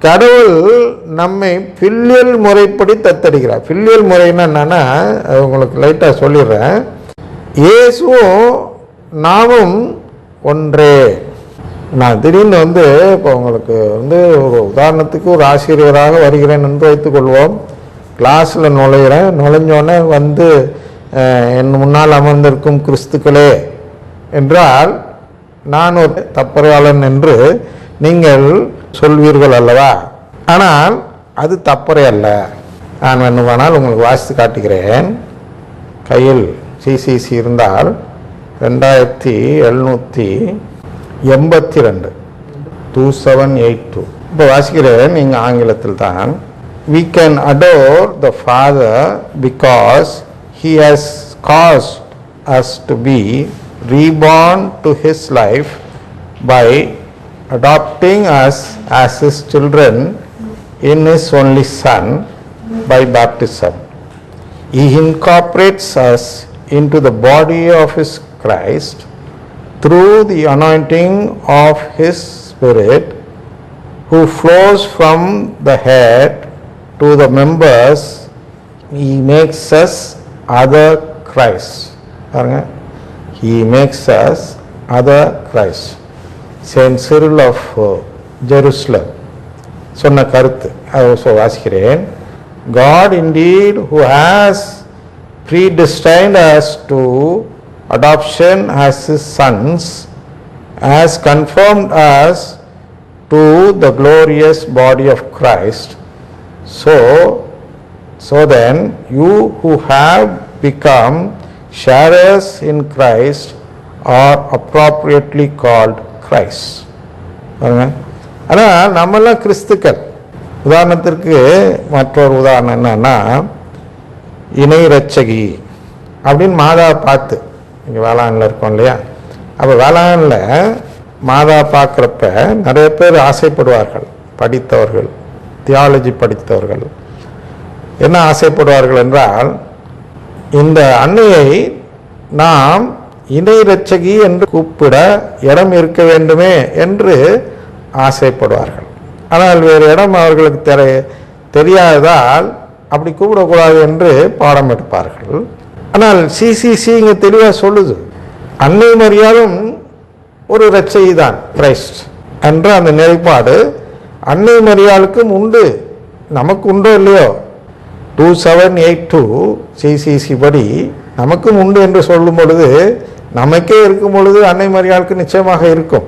கடவுள் நம்மை பில்லியல் முறைப்படி தத்தெடுக்கிறார். பில்லியல் முறைன்னா என்னன்னா, உங்களுக்கு லைட்டாக சொல்லிடுறேன். இயேசுவும் நாமும் ஒன்றே. நான் திடீர்னு இப்போ உங்களுக்கு ஒரு உதாரணத்துக்கு ஒரு ஆசிரியராக வருகிறேன் என்று வைத்துக்கொள்வோம். கிளாஸில் நுழைஞ்சோடனே என் முன்னால் அமர்ந்திருக்கும் கிறிஸ்துக்களே என்றால் நான் ஒரு தப்பறையாளன் என்று நீங்கள் சொல்வீர்கள் அல்லவா? ஆனால் அது தப்பறை அல்ல. நான் வேணுமானால் உங்களுக்கு வாசித்து காட்டுகிறேன். கையில் சிசிசி இருந்தால் 2782 2782. இப்போ வாசிக்கிறேன், நீங்கள் ஆங்கிலத்தில் தான். We can adore the Father because He has caused us to be reborn to His life by adopting us as His children in His only Son by baptism. He incorporates us into the body of His Christ through the anointing of His Spirit, who flows from the head to the members. He makes us other Christ. He makes us other Christ. Saint Cyril of Jerusalem சொன்ன கருத்து வாசிக்கிறேன். God indeed, who has predestined us to adoption as His sons, has confirmed us to the glorious body of Christ. So then you who have become sharers in Christ are appropriately called Christ. ஆனால் நம்மெல்லாம் கிறிஸ்துக்கள். உதாரணத்திற்கு மற்றொரு உதாரணம் என்னன்னா, இணை ரட்சகி அப்படின்னு மாதா பார்த்து, இங்கே வேளாண்ல இருக்கோம் இல்லையா? அப்போ வேளாண்ல மாதா பார்க்குறப்ப நிறைய பேர் ஆசைப்படுவார்கள். படித்தவர்கள், தியாலஜி படித்தவர்கள் என்ன ஆசைப்படுவார்கள் என்றால், இந்த அன்னையை நாம் இணை ரட்சகி என்று கூப்பிட இடம் இருக்க வேண்டுமே என்று ஆசைப்படுவார்கள். ஆனால் வேறு இடம் அவர்களுக்கு தெரியாததால் அப்படி கூப்பிடக்கூடாது என்று பாடம் எடுப்பார்கள். ஆனால் சிசிசி இங்கே தெளிவாக சொல்லுது, அன்னை மரியாளும் ஒரு ரட்சகி தான், கிரைஸ்ட் என்ற அந்த நிலைப்பாடு அன்னை மரியாளுக்கும் உண்டு. நமக்கு உண்டோ இல்லையோ, 2782 சிசிசி படி நமக்கும் உண்டு என்று சொல்லும் பொழுது, நமக்கே இருக்கும் பொழுது அன்னை மரியாளுக்கு நிச்சயமாக இருக்கும்.